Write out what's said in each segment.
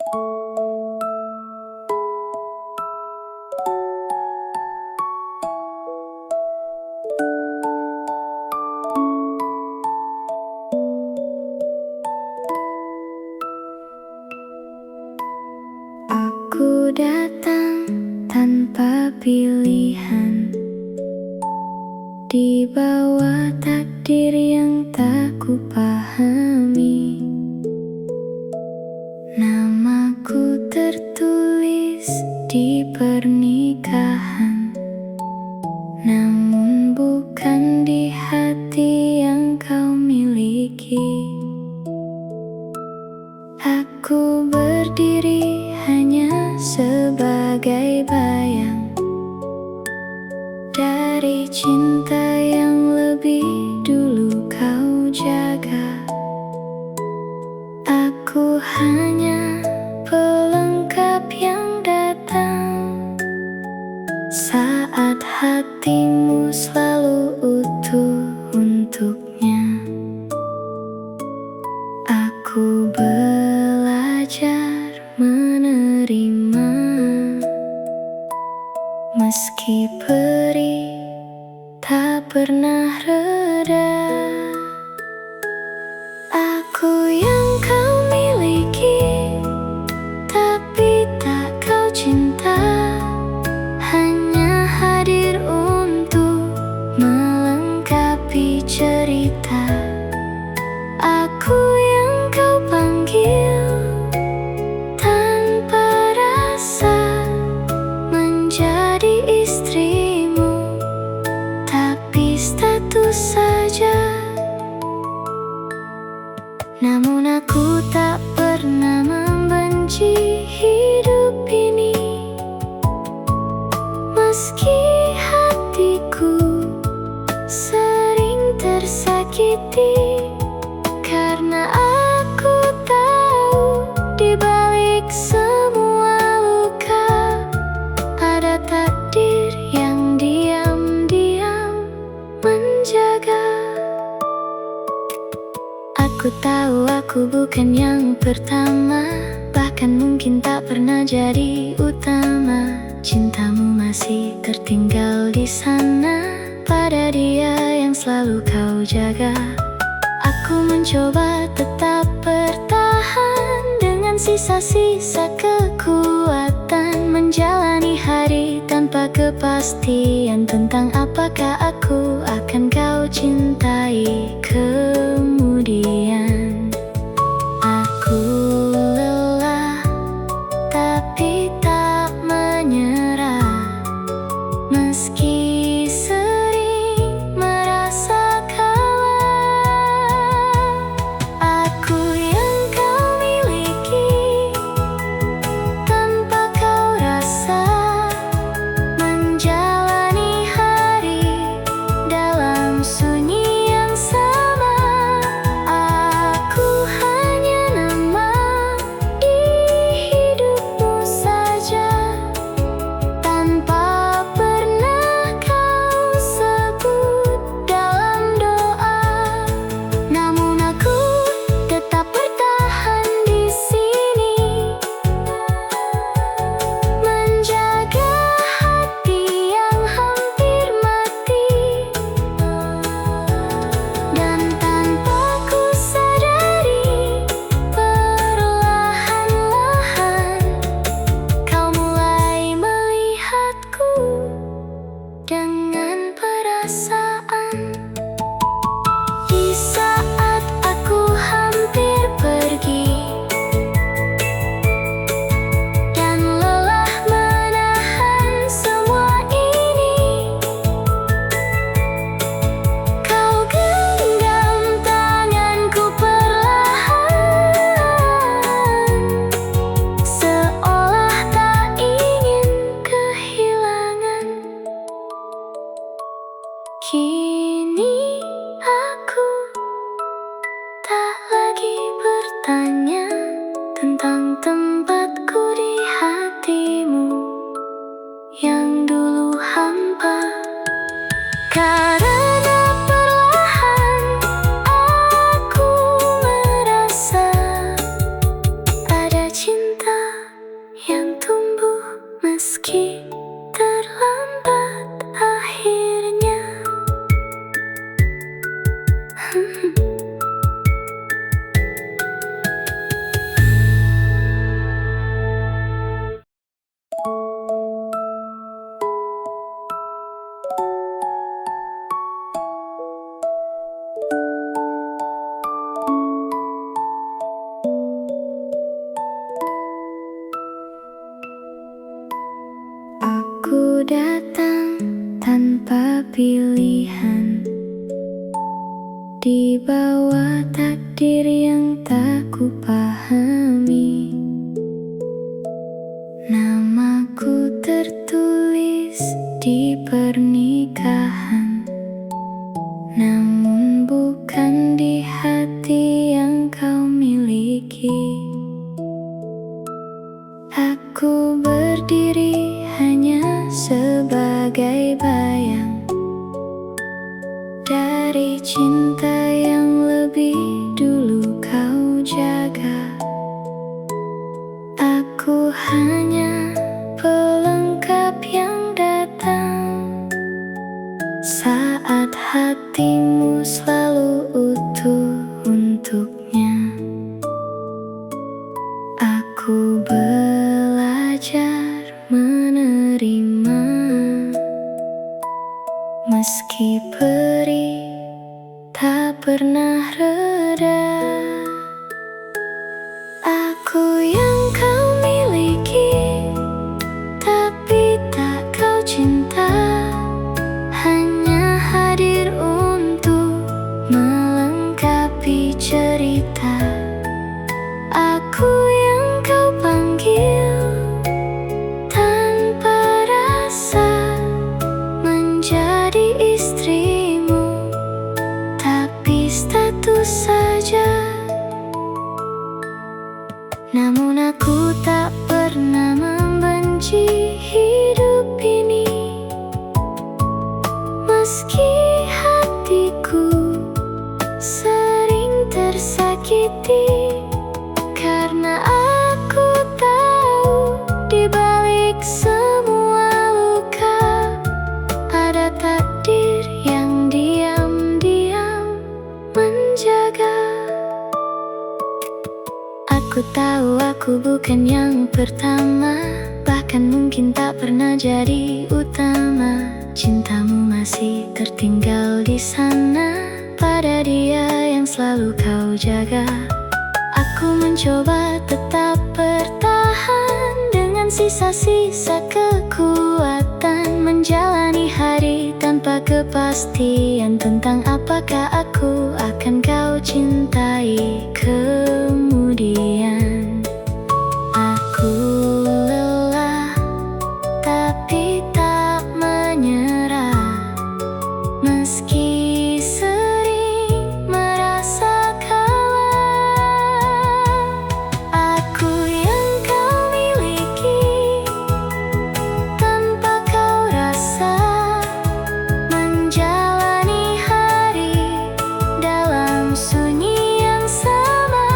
Aku datang tanpa pilihan, di bawah takdir yang tak kupahami. Namaku tertulis di pernikahan, namun bukan di hati yang kau miliki. Aku berdiri hanya sebagai bayang dari cinta yang lebih dulu kau jaga. Aku hanya pelengkap yang datang saat hatimu selalu utuh untuknya. Aku belajar menerima, meski perih tak pernah reda. Aku yang kau miliki, tapi tak kau cinta, hanya hadir untuk melengkapi cerita. Aku yang kau panggil tanpa rasa menjadi istrimu, tapi status saja. Namun aku tak pernah membenci hidup ini, meski hatiku sering tersakiti. Karena aku tahu di balik semua luka ada takdir yang diam-diam menjaga. Aku tahu aku bukan yang pertama, bahkan mungkin tak pernah jadi utama. Cintamu masih tertinggal di sana, pada dia yang selalu kau jaga. Aku mencoba tetap bertahan dengan sisa-sisa kekuatan, menjalani hari tanpa kepastian tentang apakah aku akan kau cintai kemudian. Aku lelah tapi tak menyerah, meski sering merasa kalah. Aku yang kau miliki tanpa kau rasa, menjalani hari dalam sunyi yang sama. Aku hanya nama di hidupmu saja, tanpa pernah kau sebut dalam doa. Namun aku tetap bertahan di sini, menjaga hati yang hampir mati. Dan tanpa ku sadari, perlahan-lahan kau mulai melihatku dengan perasaan. Di saat aku hampir pergi dan lelah menahan semua ini, kau genggam tanganku perlahan, seolah tak ingin kehilangan. Kini aku tak lagi bertanya tentang tempatku di hatimu yang dulu hampa. Karena perlahan aku merasa ada cinta pergi terlambat akhirnya. Aku datang tanpa pilihan, di bawah takdir yang tak kupahami. Namaku tertulis di pernikahan, namun bukan di hati yang kau miliki. Aku berdiri hanya sebagai bayang dari cinta yang lebih dulu kau jaga. Aku hanya pelengkap yang datang saat hatimu selalu utuh untuknya. Aku belajar menerima, meski perih tak pernah reda. Aku yang kau miliki, tapi tak kau cinta, hanya hadir untuk melengkapi cerita. Aku yang kau panggil tanpa rasa menjadi istrimu, tapi status saja. Namun aku tak pernah membenci hidup ini, meski hatiku sering tersakiti. Karena aku tahu di balik semua luka ada takdir yang diam-diam menjaga. Aku tahu aku bukan yang pertama, bahkan mungkin tak pernah jadi utama. Cintamu masih tertinggal di sana, pada dia yang selalu kau jaga. Aku mencoba tetap bertahan dengan sisa-sisa kekuatan, menjalani hari tanpa kepastian tentang apakah aku akan kau cintai kemudian. Aku lelah tapi tak menyerah, meski sering merasa kalah. Aku yang kau miliki tanpa kau rasa, menjalani hari dalam sunyi yang sama.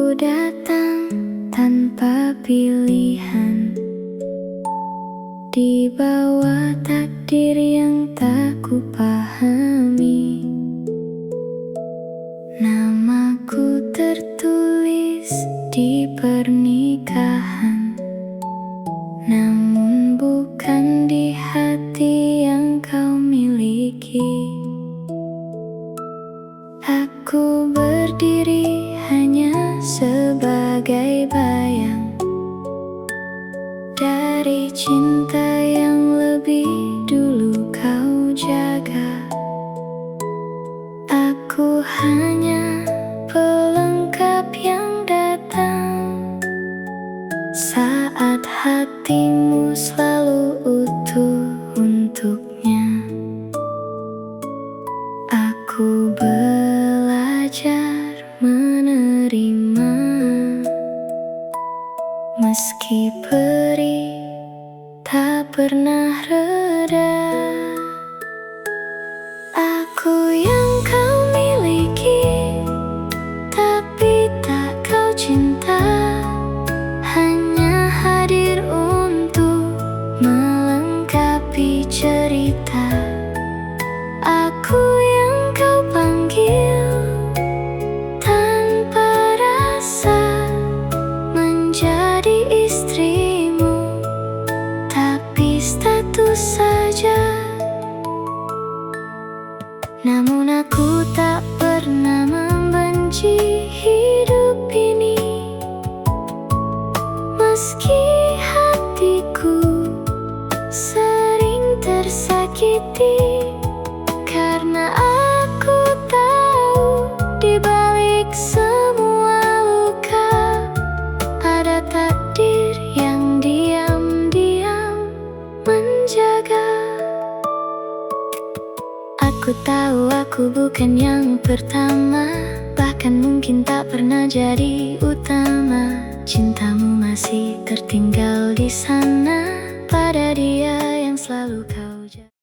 Aku datang tanpa pilihan, di bawah takdir yang tak kupahami. Namaku tertulis di pernikahan, namun bukan di hati yang kau miliki. Aku berdiri hanya sebagai bayang dari cinta yang lebih dulu kau jaga. Aku hanya pelengkap yang datang saat hatimu selalu utuh untuknya. Aku belajar menerima, meski perih tak pernah reda. Aku yang kau miliki, tapi tak kau cinta, hanya hadir untuk melengkapi cerita. Aku yang kau panggil tanpa rasa menjadi istrimu, tapi status saja. Namun aku tak pernah membenci hidup ini, meski hatiku sering tersakiti. Karena aku tahu di balik semua luka ada takdir yang diam-diam menjaga. Aku tahu aku bukan yang pertama, bahkan mungkin tak pernah jadi utama. Cintamu masih tertinggal di sana pada dia yang selalu kau jaga.